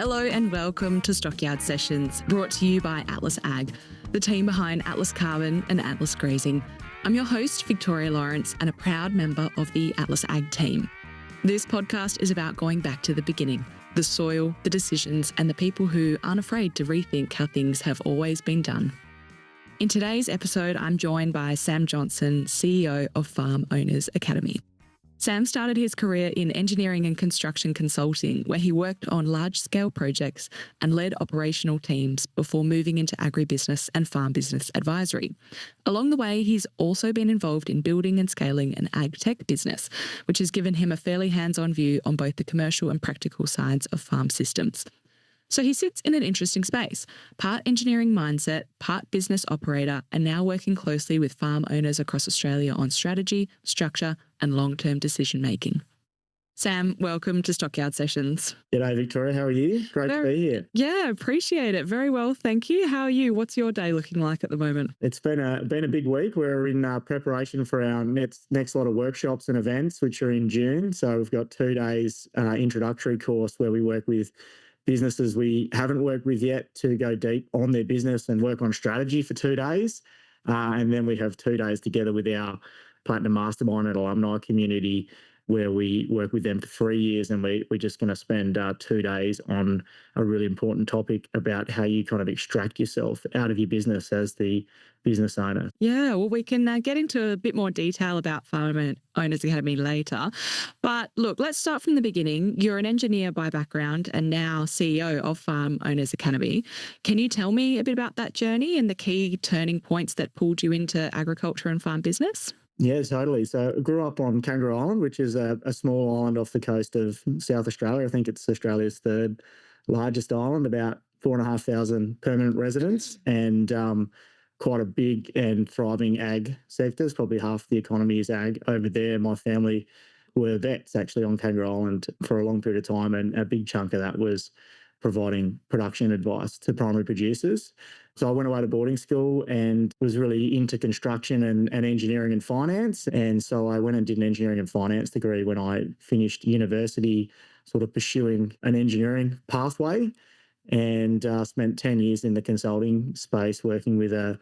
Hello and welcome to Stockyard Sessions, brought to you by Atlas Ag, the team behind Atlas Carbon and Atlas Grazing. I'm your host, Victoria Lawrance, and a proud member of the Atlas Ag team. This podcast is about going back to the beginning, the soil, the decisions, and the people who aren't afraid to rethink how things have always been done. In today's episode, I'm joined by Sam Johnsson, CEO of Farm Owners Academy. Sam started his career in engineering and construction consulting, where he worked on large-scale projects and led operational teams before moving into agribusiness and farm business advisory. Along the way, he's also been involved in building and scaling an ag tech business, which has given him a fairly hands-on view on both the commercial and practical sides of farm systems. So he sits in an interesting space, part engineering mindset, part business operator, and now working closely with farm owners across Australia on strategy, structure, and long-term decision-making. Sam, welcome to Stockyard Sessions. G'day, Victoria. How are you? Great to be here. Yeah, appreciate it. Very well, thank you. How are you? What's your day looking like at the moment? It's been a big week. We're in preparation for our next lot of workshops and events, which are in June. So we've got 2 days introductory course where we work with businesses we haven't worked with yet to go deep on their business and work on strategy for 2 days. And then we have 2 days together with our Platinum Mastermind and alumni community where we work with them for 3 years, and we're just going to spend 2 days on a really important topic about how you kind of extract yourself out of your business as the business owner. Yeah, well, we can get into a bit more detail about Farm Owners Academy later. But look, let's start from the beginning. You're an engineer by background and now CEO of Farm Owners Academy. Can you tell me a bit about that journey and the key turning points that pulled you into agriculture and farm business? Yeah, totally. So I grew up on Kangaroo Island, which is a small island off the coast of South Australia. I think it's Australia's third largest island, about 4,500 permanent residents, and quite a big and thriving ag sector. Probably half the economy is ag over there. My family were vets actually on Kangaroo Island for a long period of time, and a big chunk of that was providing production advice to primary producers. So I went away to boarding school and was really into construction and engineering and finance. And so I went and did an engineering and finance degree when I finished university, sort of pursuing an engineering pathway, and spent 10 years in the consulting space working with a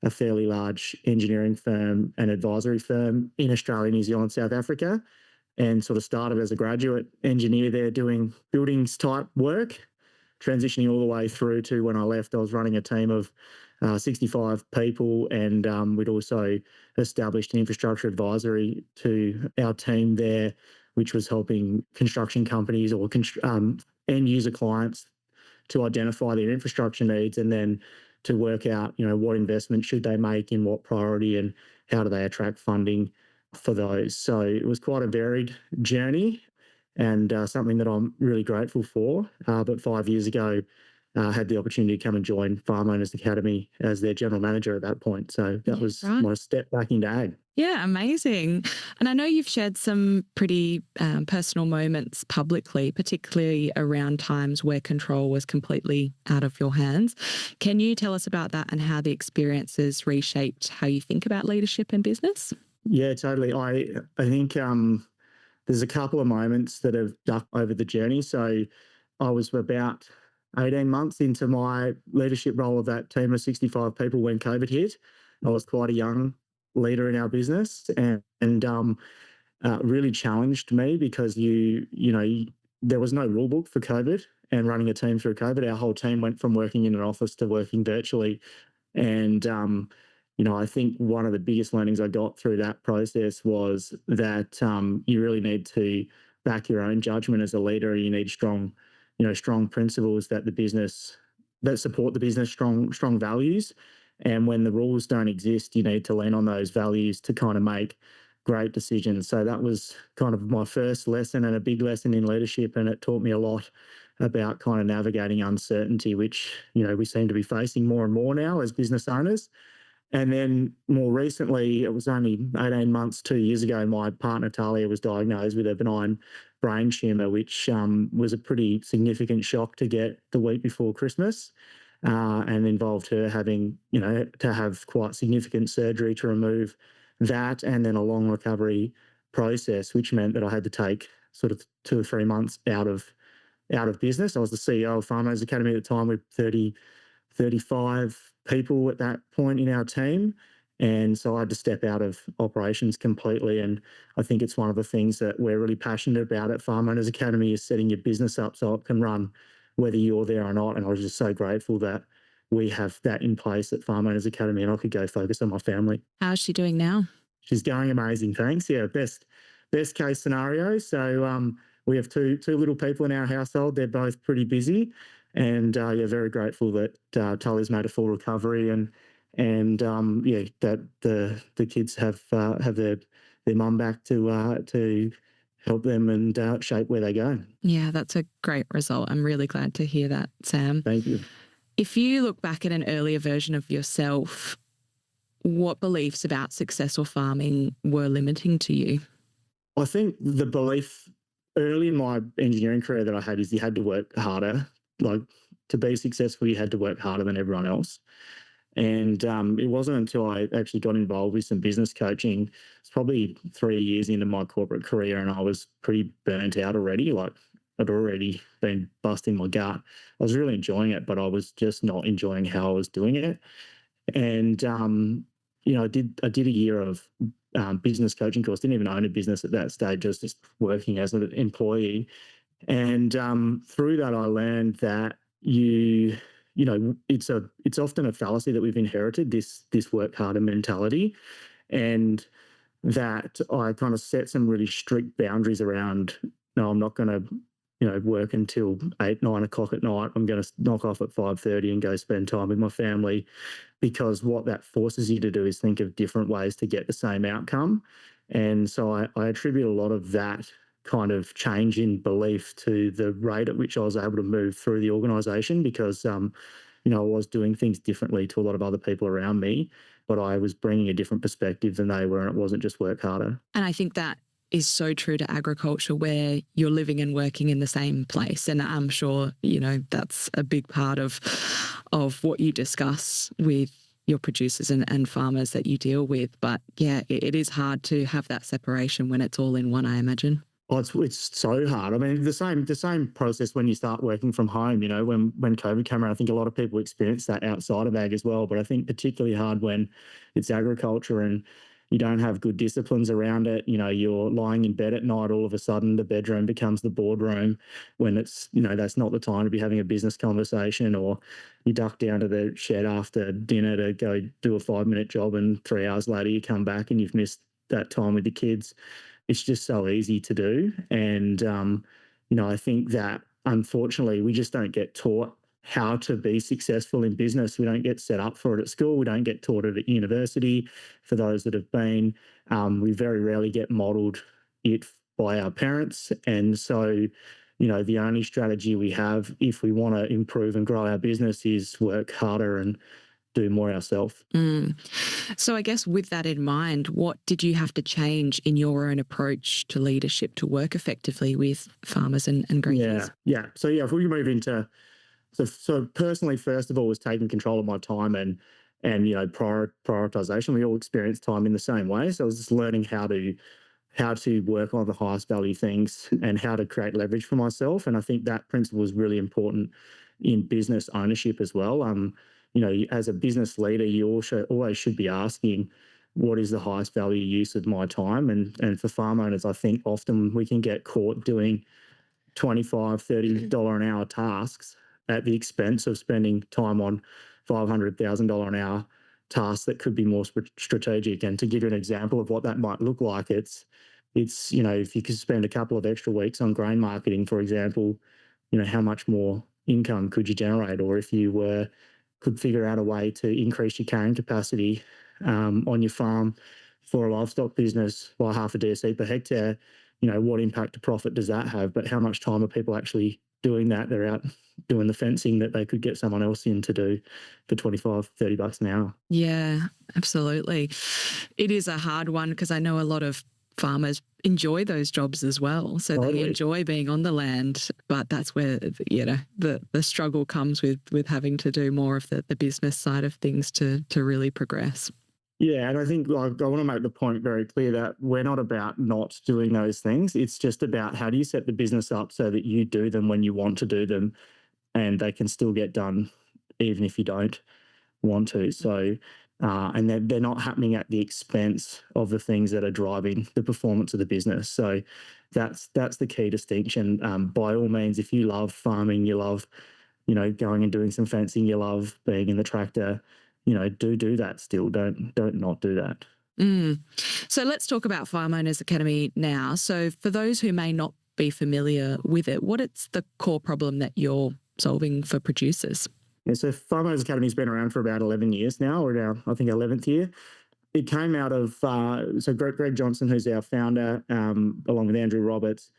fairly large engineering firm and advisory firm in Australia, New Zealand, South Africa, and sort of started as a graduate engineer there doing buildings type work, transitioning all the way through to when I left, I was running a team of 65 people, and we'd also established an infrastructure advisory to our team there, which was helping construction companies or end user clients to identify their infrastructure needs and then to work out, what investment should they make in what priority and how do they attract funding for those. So it was quite a varied journey, and something that I'm really grateful for. But 5 years ago, I had the opportunity to come and join Farm Owners Academy as their general manager at that point. So that was my step back into ag. Yeah, amazing. And I know you've shared some pretty personal moments publicly, particularly around times where control was completely out of your hands. Can you tell us about that and how the experiences reshaped how you think about leadership and business? Yeah, totally. I think there's a couple of moments that have stuck over the journey. So I was about 18 months into my leadership role of that team of 65 people when COVID hit. I was quite a young leader in our business, and really challenged me because there was no rule book for COVID and running a team through COVID. Our whole team went from working in an office to working virtually. And I think one of the biggest learnings I got through that process was that you really need to back your own judgment as a leader. You need strong principles that support the business, strong values. And when the rules don't exist, you need to lean on those values to kind of make great decisions. So that was kind of my first lesson and a big lesson in leadership. And it taught me a lot about kind of navigating uncertainty, which, we seem to be facing more and more now as business owners. And then more recently, it was only 18 months, 2 years ago, my partner Talia was diagnosed with a benign brain tumour, which was a pretty significant shock to get the week before Christmas, and involved her having, to have quite significant surgery to remove that, and then a long recovery process, which meant that I had to take sort of 2 or 3 months out of out of business. I was the CEO of Farm Owners Academy at the time with 35 people at that point in our team. And so I had to step out of operations completely. And I think it's one of the things that we're really passionate about at Farm Owners Academy is setting your business up so it can run whether you're there or not. And I was just so grateful that we have that in place at Farm Owners Academy and I could go focus on my family. How's she doing now? She's going amazing, thanks. Yeah, best case scenario. So we have two little people in our household. They're both pretty busy. And very grateful that Tully's made a full recovery and that the kids have their mum back to help them and shape where they go. Yeah, that's a great result. I'm really glad to hear that, Sam. Thank you. If you look back at an earlier version of yourself, what beliefs about successful farming were limiting to you? I think the belief early in my engineering career that I had is you had to work harder. Like to be successful, you had to work harder than everyone else. And it wasn't until I actually got involved with some business coaching, it's probably 3 years into my corporate career and I was pretty burnt out already. Like I'd already been busting my gut. I was really enjoying it, but I was just not enjoying how I was doing it. And, I did a year of business coaching course, didn't even own a business at that stage, just working as an employee. And through that, I learned that it's often a fallacy that we've inherited, this work harder mentality, and that I kind of set some really strict boundaries around, no, I'm not going to, work until 8, 9 o'clock at night. I'm going to knock off at 5:30 and go spend time with my family, because what that forces you to do is think of different ways to get the same outcome. And so I attribute a lot of that kind of change in belief to the rate at which I was able to move through the organisation, because I was doing things differently to a lot of other people around me, but I was bringing a different perspective than they were, and it wasn't just work harder. And I think that is so true to agriculture, where you're living and working in the same place. And I'm sure, that's a big part of what you discuss with your producers and farmers that you deal with. But yeah, it is hard to have that separation when it's all in one, I imagine. Oh, it's so hard. I mean, the same process when you start working from home. When COVID came around, I think a lot of people experience that outside of ag as well. But I think particularly hard when it's agriculture and you don't have good disciplines around it. You're lying in bed at night, all of a sudden the bedroom becomes the boardroom when it's, that's not the time to be having a business conversation, or you duck down to the shed after dinner to go do a 5-minute job and 3 hours later you come back and you've missed that time with the kids. It's just so easy to do. And, I think that unfortunately we just don't get taught how to be successful in business. We don't get set up for it at school. We don't get taught it at university. For those that have been, we very rarely get modelled it by our parents. And so, the only strategy we have if we want to improve and grow our business is work harder and do more ourselves. So I guess with that in mind, what did you have to change in your own approach to leadership to work effectively with farmers and greeners? Yeah. So if we move into So personally, first of all, was taking control of my time and prioritization. We all experience time in the same way. So I was just learning how to work on the highest value things and how to create leverage for myself. And I think that principle is really important in business ownership as well. As a business leader, you also always should be asking, what is the highest value use of my time? And for farm owners, I think often we can get caught doing $25, $30 an hour tasks at the expense of spending time on $500,000 an hour tasks that could be more strategic. And to give you an example of what that might look like, it's if you could spend a couple of extra weeks on grain marketing, for example, how much more income could you generate? Or if you could figure out a way to increase your carrying capacity on your farm for a livestock business by half a DSE per hectare, what impact to profit does that have? But how much time are people actually doing that? They're out doing the fencing that they could get someone else in to do for $25, $30 an hour. Yeah, absolutely. It is a hard one because I know a lot of farmers enjoy those jobs as well. So They enjoy being on the land, but that's where, the struggle comes with having to do more of the business side of things to really progress. Yeah, and I think like I want to make the point very clear that we're not about not doing those things. It's just about how do you set the business up so that you do them when you want to do them and they can still get done even if you don't want to. So, and they're not happening at the expense of the things that are driving the performance of the business. So that's the key distinction. By all means, if you love farming, you love, going and doing some fencing, you love being in the tractor, do that still. Don't not do that. Mm. So let's talk about Farm Owners Academy now. So for those who may not be familiar with it, what is the core problem that you're solving for producers? Yeah, so Farm Owners Academy has been around for about 11 years now. We're now, I think, 11th year. It came out of, so Greg Johnson, who's our founder, along with Andrew Roberts,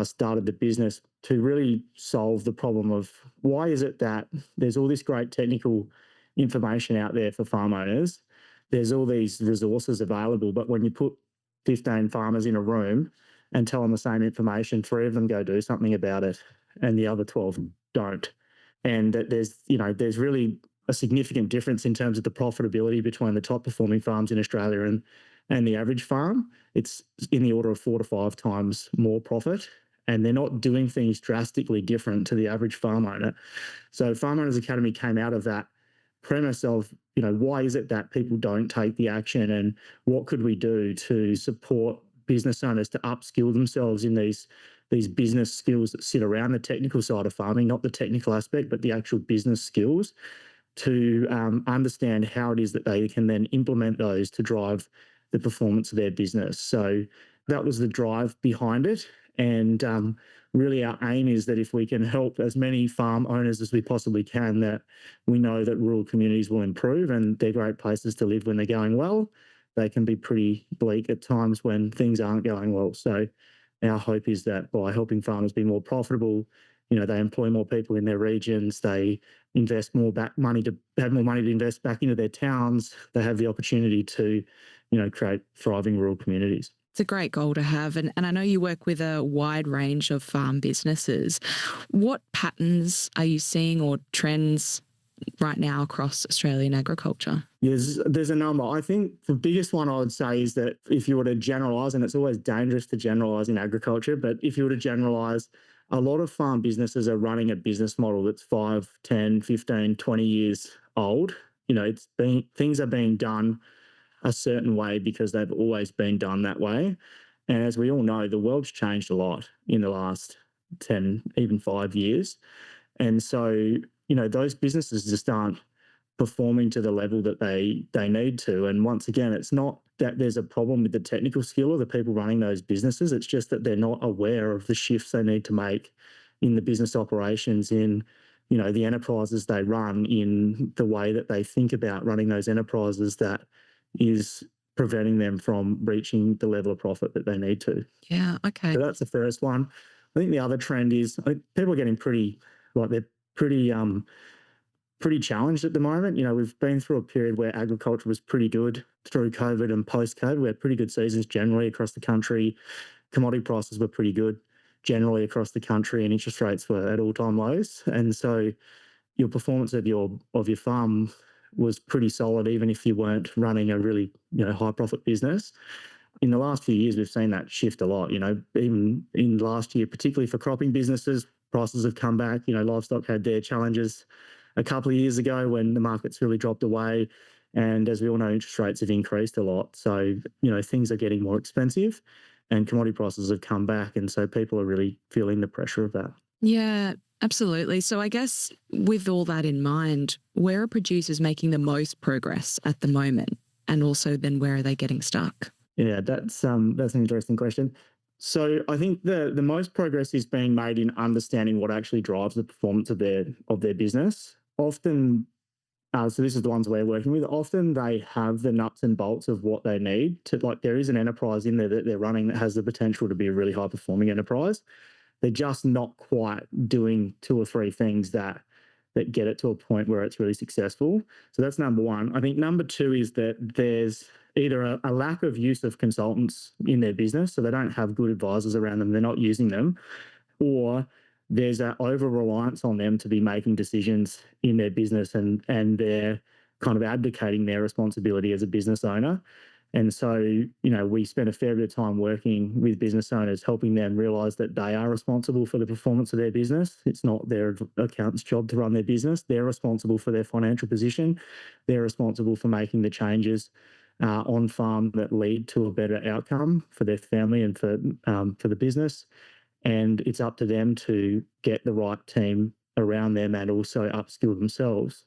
started the business to really solve the problem of why is it that there's all this great technical information out there for farm owners. There's all these resources available, but when you put 15 farmers in a room and tell them the same information, 3 of them go do something about it and the other 12 don't. And that there's really a significant difference in terms of the profitability between the top performing farms in Australia and the average farm. It's in the order of 4 to 5 times more profit, and they're not doing things drastically different to the average farm owner. So Farm Owners Academy came out of that premise of, why is it that people don't take the action, and what could we do to support business owners to upskill themselves in these business skills that sit around the technical side of farming, not the technical aspect, but the actual business skills, to understand how it is that they can then implement those to drive the performance of their business. So that was the drive behind it. And really our aim is that if we can help as many farm owners as we possibly can, that we know that rural communities will improve, and they're great places to live when they're going well. They can be pretty bleak at times when things aren't going well. So our hope is that by helping farmers be more profitable, they employ more people in their regions, they invest more money to invest back into their towns, they have the opportunity to, create thriving rural communities. It's a great goal to have. And I know you work with a wide range of farm businesses. What patterns are you seeing or trends right now across Australian agriculture? There's a number. I think the biggest one I would say is that if you were to generalise, and it's always dangerous to generalise in agriculture, but if you were to generalise, a lot of farm businesses are running a business model that's 5, 10, 15, 20 years old. Things are being done a certain way because they've always been done that way. And as we all know, the world's changed a lot in the last 10, even 5 years. And so, those businesses just aren't performing to the level that they need to. And once again, it's not that there's a problem with the technical skill of the people running those businesses. It's just that they're not aware of the shifts they need to make in the business operations, in, the enterprises they run, in the way that they think about running those enterprises, that is preventing them from reaching the level of profit that they need to. Yeah, okay. So that's the first one. I think the other trend is, I think people are getting they're pretty challenged at the moment. We've been through a period where agriculture was pretty good through COVID and post-COVID. We had pretty good seasons generally across the country. Commodity prices were pretty good generally across the country, and interest rates were at all-time lows. And so your performance of your farm was pretty solid, even if you weren't running a really high profit business. In the last few years, we've seen that shift a lot. Even in last year, particularly for cropping businesses, prices have come back. Livestock had their challenges a couple of years ago when the markets really dropped away. And as we all know, interest rates have increased a lot. So, things are getting more expensive and commodity prices have come back. And so people are really feeling the pressure of that. Yeah, absolutely. So I guess with all that in mind, where are producers making the most progress at the moment? And also then where are they getting stuck? Yeah, that's an interesting question. So I think the most progress is being made in understanding what actually drives the performance of their business. Often, so this is the ones we're working with, often they have the nuts and bolts of what they need to, there is an enterprise in there that they're running that has the potential to be a really high performing enterprise. They're just not quite doing 2 or 3 things that get it to a point where it's really successful. So that's number one. I think number 2 is that there's either a lack of use of consultants in their business, so they don't have good advisors around them, they're not using them, or there's an over-reliance on them to be making decisions in their business, and they're kind of abdicating their responsibility as a business owner. And so, we spend a fair bit of time working with business owners, helping them realize that they are responsible for the performance of their business. It's not their accountant's job to run their business. They're responsible for their financial position. They're responsible for making the changes on farm that lead to a better outcome for their family and for the business. And it's up to them to get the right team around them and also upskill themselves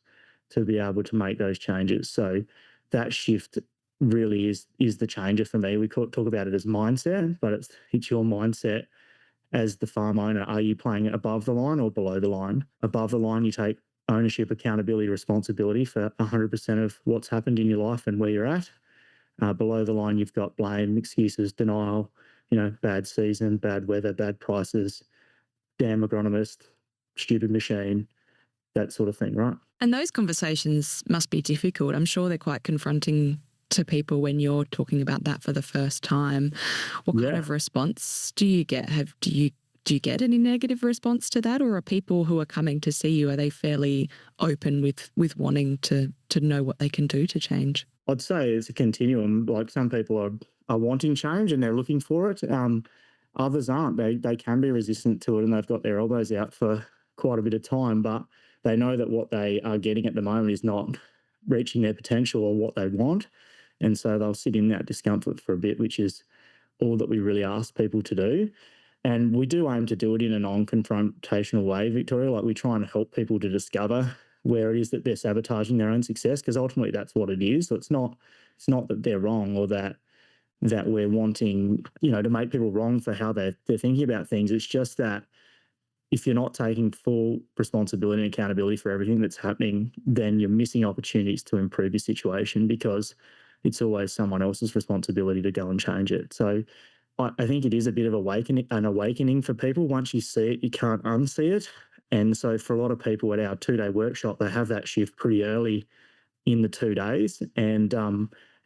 to be able to make those changes. So that shift really is the changer for me. We talk about it as mindset, but it's your mindset as the farm owner. Are you playing above the line or below the line? Above the line, you take ownership, accountability, responsibility for 100% of what's happened in your life and where you're at. Below the line, you've got blame, excuses, denial, bad season, bad weather, bad prices, damn agronomist, stupid machine, that sort of thing, right? And those conversations must be difficult. I'm sure they're quite confronting to people when you're talking about that for the first time. What kind of response do you get? Do you get any negative response to that, or are people who are coming to see you, are they fairly open with wanting to know what they can do to change? I'd say it's a continuum. Like, some people are wanting change and they're looking for it. Others aren't. They can be resistant to it and they've got their elbows out for quite a bit of time, but they know that what they are getting at the moment is not reaching their potential or what they want. And so they'll sit in that discomfort for a bit, which is all that we really ask people to do. And we do aim to do it in a non-confrontational way, Victoria. Like, we try and help people to discover where it is that they're sabotaging their own success, because ultimately that's what it is. So it's not that they're wrong or that we're wanting, to make people wrong for how they're thinking about things. It's just that if you're not taking full responsibility and accountability for everything that's happening, then you're missing opportunities to improve your situation, because it's always someone else's responsibility to go and change it. So I think it is a bit of an awakening for people. Once you see it, you can't unsee it. And so for a lot of people at our 2-day workshop, they have that shift pretty early in the 2 days, and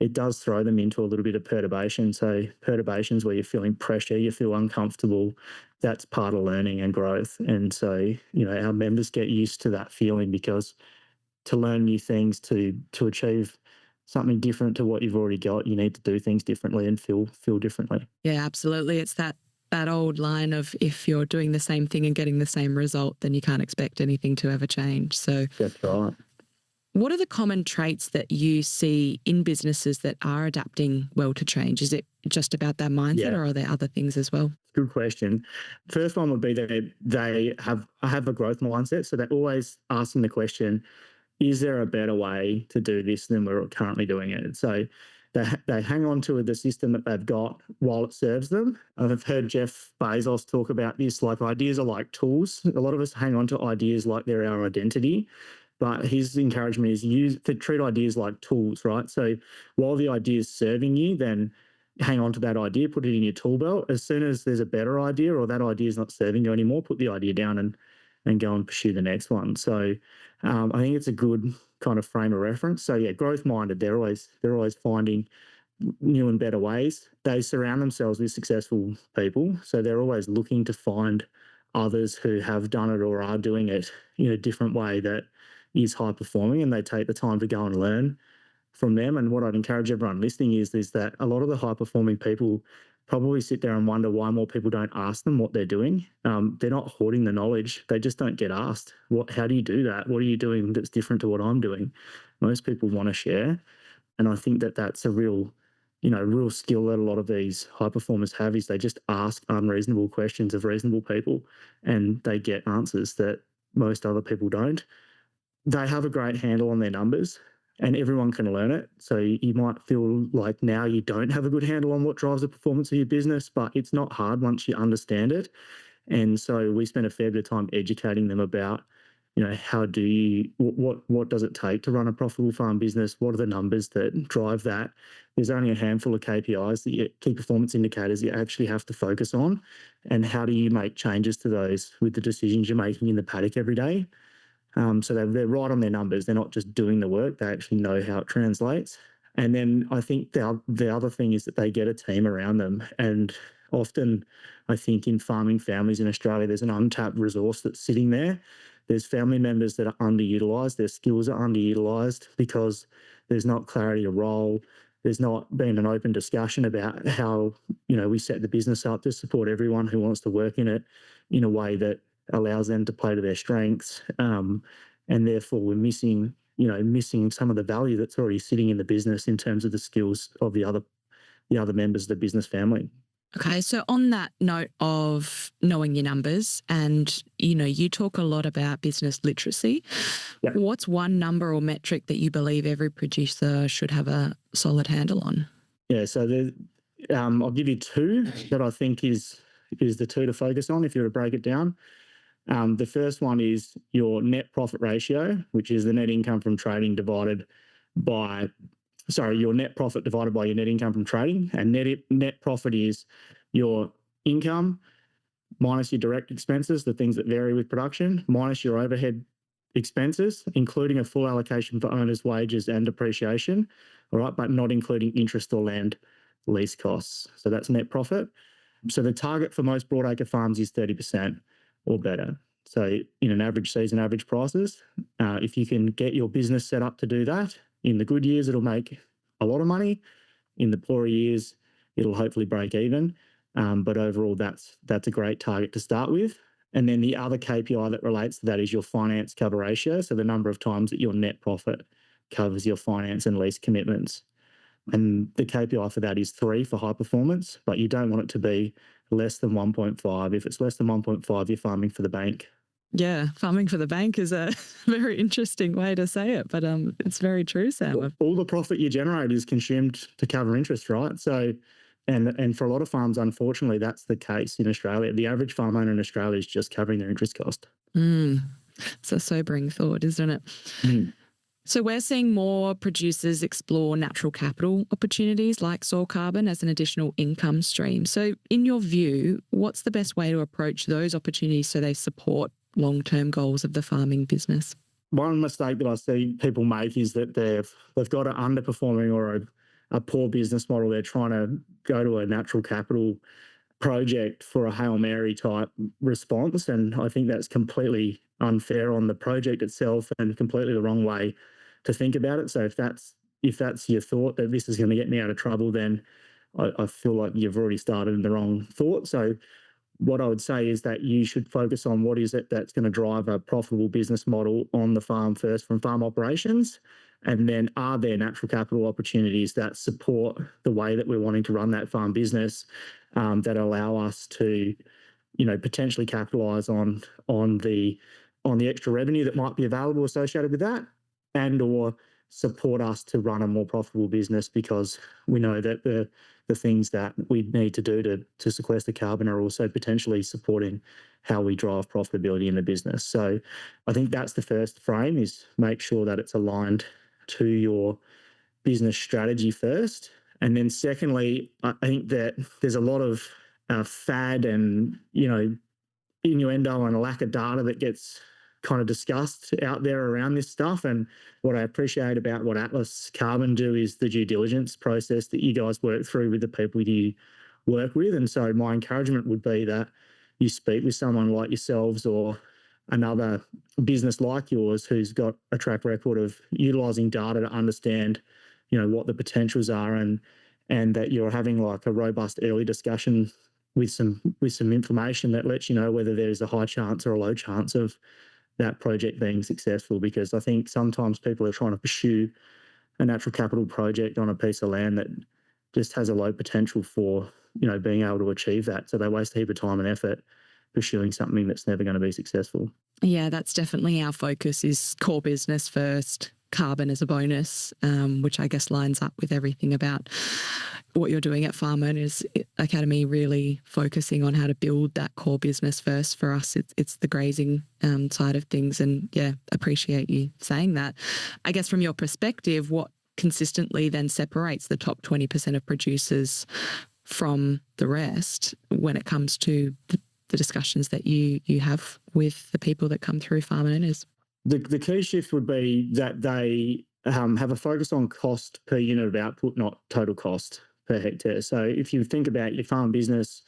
it does throw them into a little bit of perturbation. So perturbations where you're feeling pressure, you feel uncomfortable, that's part of learning and growth. And so, our members get used to that feeling, because to learn new things, to achieve something different to what you've already got, you need to do things differently and feel differently. Yeah, absolutely. It's that old line of, if you're doing the same thing and getting the same result, then you can't expect anything to ever change. So that's right. What are the common traits that you see in businesses that are adapting well to change? Is it just about that mindset, or are there other things as well? Good question. First one would be that they have a growth mindset. So they're always asking the question, is there a better way to do this than we're currently doing it? So they hang on to the system that they've got while it serves them. I've heard Jeff Bezos talk about this, like, ideas are like tools. A lot of us hang on to ideas like they're our identity, but his encouragement is to treat ideas like tools, right? So while the idea is serving you, then hang on to that idea, put it in your tool belt. As soon as there's a better idea or that idea is not serving you anymore, put the idea down and go and pursue the next one. So I think it's a good kind of frame of reference. So yeah, growth minded. They're always finding new and better ways. They surround themselves with successful people, so they're always looking to find others who have done it or are doing it in a different way that is high performing, and they take the time to go and learn from them. And what I'd encourage everyone listening is that a lot of the high performing people probably sit there and wonder why more people don't ask them what they're doing. They're not hoarding the knowledge. They just don't get asked, how do you do that? What are you doing that's different to what I'm doing? Most people want to share. And I think that's a real skill that a lot of these high performers have, is they just ask unreasonable questions of reasonable people and they get answers that most other people don't. They have a great handle on their numbers, and everyone can learn it. So you might feel like now you don't have a good handle on what drives the performance of your business, but it's not hard once you understand it. And so we spend a fair bit of time educating them about, what does it take to run a profitable farm business? What are the numbers that drive that? There's only a handful of KPIs, key performance indicators, you actually have to focus on. And how do you make changes to those with the decisions you're making in the paddock every day? So they're right on their numbers. They're not just doing the work. They actually know how it translates. And then I think the other thing is that they get a team around them. And often I think in farming families in Australia, there's an untapped resource that's sitting there There's family members that are underutilised. Their skills are underutilised because there's not clarity of role. There's not been an open discussion about how, we set the business up to support everyone who wants to work in it in a way that allows them to play to their strengths. And therefore we're missing some of the value that's already sitting in the business in terms of the skills of the other members of the business family. Okay, so on that note of knowing your numbers, and you talk a lot about business literacy. Yeah. What's one number or metric that you believe every producer should have a solid handle on? Yeah, so I'll give you two that I think is the two to focus on if you were to break it down. The first one is your net profit ratio, which is the net income from trading your net profit divided by your net income from trading. And net profit is your income minus your direct expenses, the things that vary with production, minus your overhead expenses, including a full allocation for owners' wages and depreciation, all right, but not including interest or land lease costs. So that's net profit. So the target for most broadacre farms is 30% or better. So in an average season, average prices, if you can get your business set up to do that, in the good years, it'll make a lot of money. In the poorer years, it'll hopefully break even. But overall, that's a great target to start with. And then the other KPI that relates to that is your finance cover ratio. So the number of times that your net profit covers your finance and lease commitments. And the KPI for that is 3 for high performance, but you don't want it to be less than 1.5. If it's less than 1.5, you're farming for the bank. Yeah, farming for the bank is a very interesting way to say it, but it's very true, Sam. All the profit you generate is consumed to cover interest, right? So, and for a lot of farms, unfortunately, that's the case in Australia. The average farm owner in Australia is just covering their interest cost. It's a sobering thought, isn't it? Mm. So we're seeing more producers explore natural capital opportunities like soil carbon as an additional income stream. So in your view, what's the best way to approach those opportunities so they support long-term goals of the farming business? One mistake that I see people make is that they've got an underperforming or a poor business model. They're trying to go to a natural capital project for a Hail Mary type response. And I think that's completely unfair on the project itself and completely the wrong way to think about it. So if that's your thought that this is going to get me out of trouble, then I feel like you've already started in the wrong thought. So what I would say is that you should focus on what is it that's going to drive a profitable business model on the farm first from farm operations. And then are there natural capital opportunities that support the way that we're wanting to run that farm business that allow us to, potentially capitalise on the extra revenue that might be available associated with that, and or support us to run a more profitable business, because we know that the things that we need to do to sequester carbon are also potentially supporting how we drive profitability in the business. So I think that's the first frame, is make sure that it's aligned to your business strategy first. And then secondly, I think that there's a lot of fad and, innuendo and a lack of data that gets kind of discussed out there around this stuff. And what I appreciate about what Atlas Carbon do is the due diligence process that you guys work through with the people you work with. And so my encouragement would be that you speak with someone like yourselves or another business like yours who's got a track record of utilising data to understand, what the potentials are, and that you're having like a robust early discussion with some information that lets you know whether there's a high chance or a low chance of that project being successful. Because I think sometimes people are trying to pursue a natural capital project on a piece of land that just has a low potential for, being able to achieve that. So they waste a heap of time and effort pursuing something that's never going to be successful. Yeah, that's definitely our focus, is core business first, carbon as a bonus, which I guess lines up with everything about what you're doing at Farm Owners Academy, really focusing on how to build that core business first. For us, it's the grazing side of things. And yeah, appreciate you saying that. I guess from your perspective, what consistently then separates the top 20% of producers from the rest when it comes to the discussions that you have with the people that come through Farm Owners? The key shift would be that they have a focus on cost per unit of output, not total cost per hectare. So if you think about your farm business,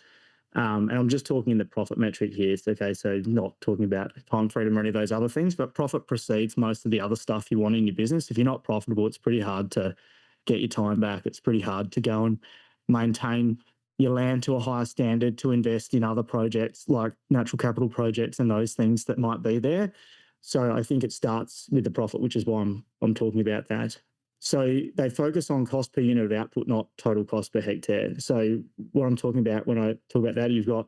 And I'm just talking in the profit metric here. Okay, so not talking about time freedom or any of those other things, but profit precedes most of the other stuff you want in your business. If you're not profitable, it's pretty hard to get your time back. It's pretty hard to go and maintain your land to a higher standard, to invest in other projects like natural capital projects and those things that might be there. So I think it starts with the profit, which is why I'm talking about that. So they focus on cost per unit of output, not total cost per hectare. So what I'm talking about when I talk about that, you've got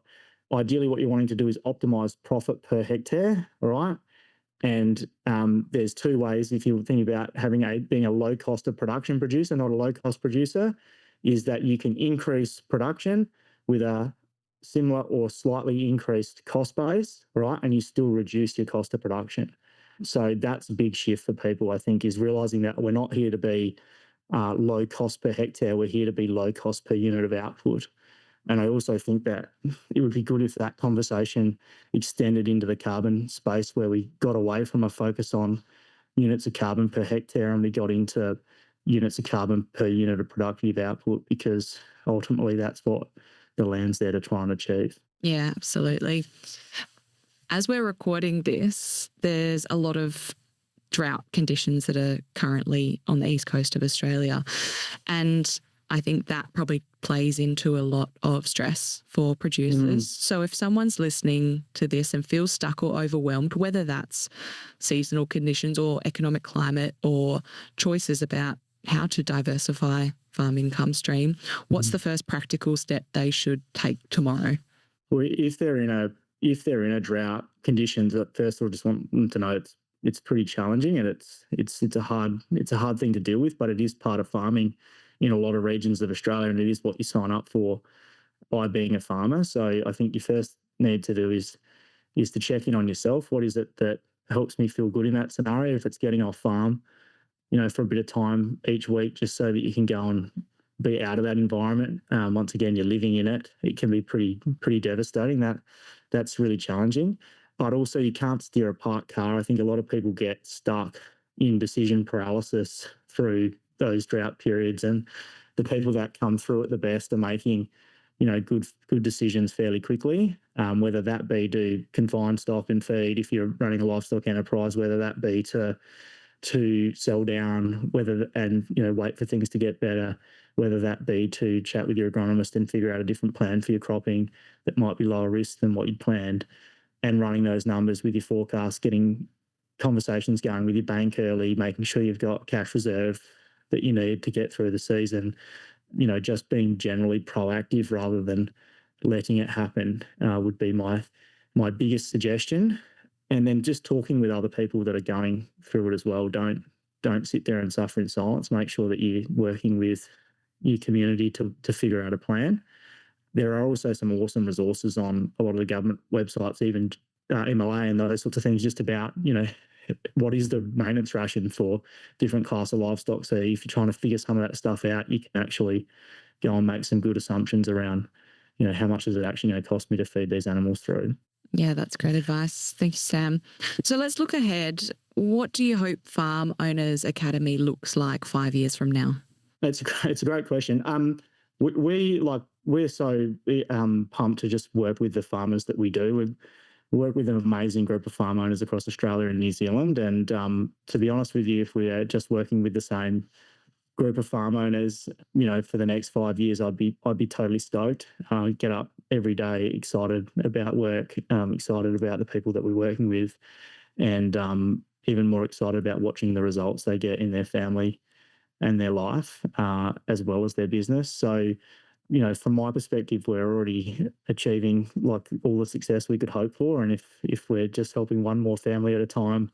ideally what you're wanting to do is optimize profit per hectare, all right? And there's two ways if you think about being a low cost of production producer, not a low cost producer, is that you can increase production with a similar or slightly increased cost base, right? And you still reduce your cost of production. So that's a big shift for people, I think, is realizing that we're not here to be low cost per hectare. We're here to be low cost per unit of output. And I also think that it would be good if that conversation extended into the carbon space, where we got away from a focus on units of carbon per hectare and we got into units of carbon per unit of productive output, because ultimately that's what the land's there to try and achieve. Yeah, absolutely. As we're recording this, there's a lot of drought conditions that are currently on the east coast of Australia. And I think that probably plays into a lot of stress for producers. So if someone's listening to this and feels stuck or overwhelmed, whether that's seasonal conditions or economic climate or choices about how to diversify farm income stream, what's the first practical step they should take tomorrow? Well, if they're in a drought conditions, at first, I just want them to know it's pretty challenging, and it's a hard thing to deal with, but it is part of farming in a lot of regions of Australia, and it is what you sign up for by being a farmer. So I think you first need to do is to check in on yourself. What is it that helps me feel good in that scenario? If it's getting off farm, for a bit of time each week, just so that you can go and be out of that environment. Once again, you're living in it. It can be pretty devastating. That's really challenging. But also, you can't steer a parked car. I think a lot of people get stuck in decision paralysis through those drought periods, and the people that come through it the best are making, good decisions fairly quickly. Whether that be to confine stock and feed if you're running a livestock enterprise, whether that be to sell down, wait for things to get better, whether that be to chat with your agronomist and figure out a different plan for your cropping that might be lower risk than what you'd planned, and running those numbers with your forecast, getting conversations going with your bank early, making sure you've got cash reserve that you need to get through the season, just being generally proactive rather than letting it happen would be my biggest suggestion. And then just talking with other people that are going through it as well. Don't sit there and suffer in silence. Make sure that you're working with your community to figure out a plan. There are also some awesome resources on a lot of the government websites, even MLA and those sorts of things, just about, what is the maintenance ration for different class of livestock. So if you're trying to figure some of that stuff out, you can actually go and make some good assumptions around, how much is it actually going to cost me to feed these animals through. Yeah, that's great advice. Thank you, Sam. So let's look ahead. What do you hope Farm Owners Academy looks like 5 years from now? It's a great question. We're so pumped to just work with the farmers that we do. We work with an amazing group of farm owners across Australia and New Zealand. And to be honest with you, if we are just working with the same group of farm owners, for the next 5 years, I'd be totally stoked. Get up every day excited about work, excited about the people that we're working with, and even more excited about watching the results they get in their family and their life, as well as their business. So, from my perspective, we're already achieving all the success we could hope for. And if we're just helping one more family at a time,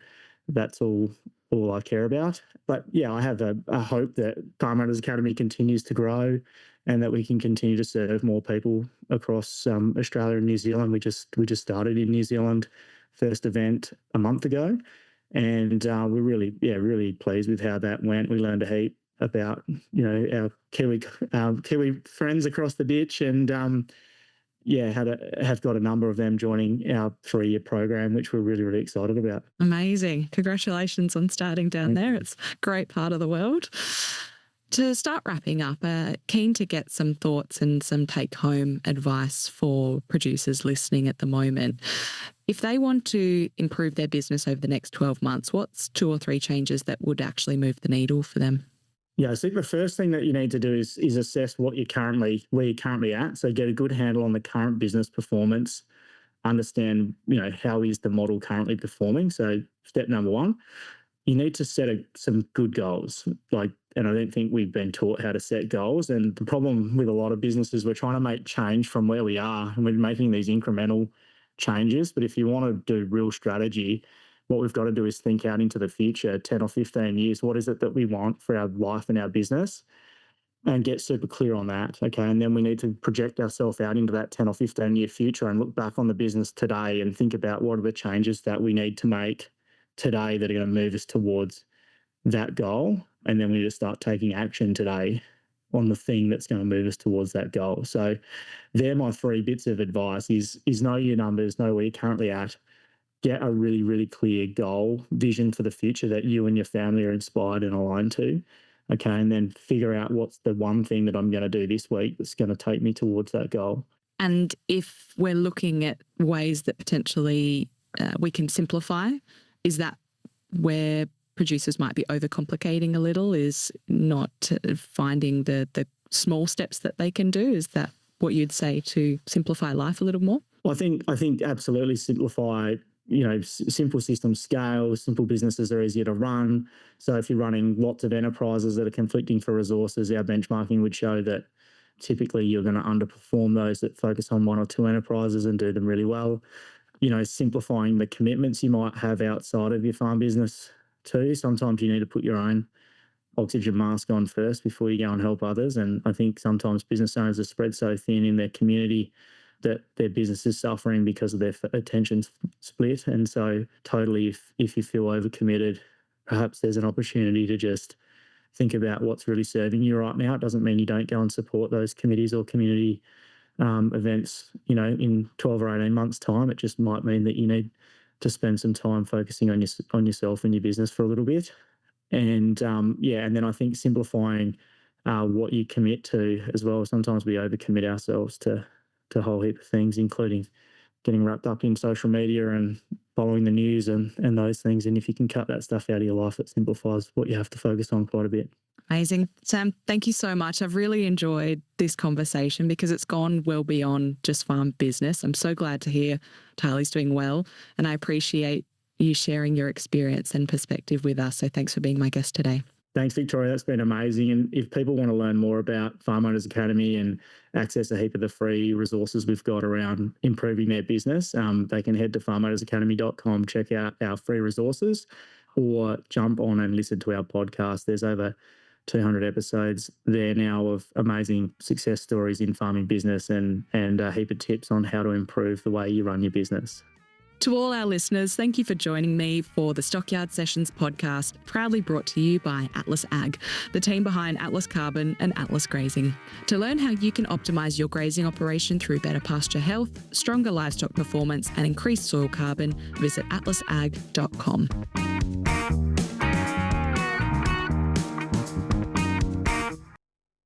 that's all I care about. But yeah, I have a hope that Farm Owners Academy continues to grow and that we can continue to serve more people across Australia and New Zealand. We just started in New Zealand, first event a month ago, and we're really pleased with how that went. We learned a heap about our Kiwi friends across the ditch, and have got a number of them joining our 3-year program, which we're really excited about. Amazing. Congratulations on starting down there. It's a great part of the world. To start wrapping up, keen to get some thoughts and some take-home advice for producers listening at the moment. If they want to improve their business over the next 12 months, what's 2 or 3 changes that would actually move the needle for them? Yeah, I think the first thing that you need to do is assess where you're currently at. So get a good handle on the current business performance, understand, how is the model currently performing. So step number 1, you need to set some good goals. And I don't think we've been taught how to set goals. And the problem with a lot of businesses, we're trying to make change from where we are, and we're making these incremental changes. But if you want to do real strategy, what we've got to do is think out into the future, 10 or 15 years. What is it that we want for our life and our business? And get super clear on that. Okay. And then we need to project ourselves out into that 10 or 15 year future and look back on the business today and think about what are the changes that we need to make today that are going to move us towards that goal. And then we need to start taking action today on the thing that's going to move us towards that goal. So they're my 3 bits of advice is know your numbers, know where you're currently at, get a really, really clear goal, vision for the future that you and your family are inspired and aligned to. Okay. And then figure out what's the one thing that I'm going to do this week that's going to take me towards that goal. And if we're looking at ways that potentially we can simplify, is that where producers might be overcomplicating a little, is not finding the small steps that they can do? Is that what you'd say to simplify life a little more? Well, I think absolutely simplify. Simple systems scale, simple businesses are easier to run. So if you're running lots of enterprises that are conflicting for resources, our benchmarking would show that typically you're going to underperform those that focus on 1 or 2 enterprises and do them really well. Simplifying the commitments you might have outside of your farm business too. Sometimes you need to put your own oxygen mask on first before you go and help others. And I think sometimes business owners are spread so thin in their community that their business is suffering because of their attention split. And so totally, if you feel overcommitted, perhaps there's an opportunity to just think about what's really serving you right now. It doesn't mean you don't go and support those committees or community events, in 12 or 18 months' time. It just might mean that you need to spend some time focusing on yourself and your business for a little bit. And and then I think simplifying what you commit to as well. Sometimes we overcommit ourselves to a whole heap of things, including getting wrapped up in social media and following the news and those things. And if you can cut that stuff out of your life, it simplifies what you have to focus on quite a bit. Amazing. Sam, thank you so much. I've really enjoyed this conversation because it's gone well beyond just farm business. I'm so glad to hear Tylee's doing well, and I appreciate you sharing your experience and perspective with us. So thanks for being my guest today. Thanks, Victoria. That's been amazing. And if people want to learn more about Farm Owners Academy and access a heap of the free resources we've got around improving their business, they can head to farmownersacademy.com, check out our free resources, or jump on and listen to our podcast. There's over 200 episodes there now of amazing success stories in farming business and a heap of tips on how to improve the way you run your business. To all our listeners, thank you for joining me for the Stockyard Sessions podcast, proudly brought to you by Atlas Ag, the team behind Atlas Carbon and Atlas Grazing. To learn how you can optimise your grazing operation through better pasture health, stronger livestock performance and increased soil carbon, visit atlasag.com.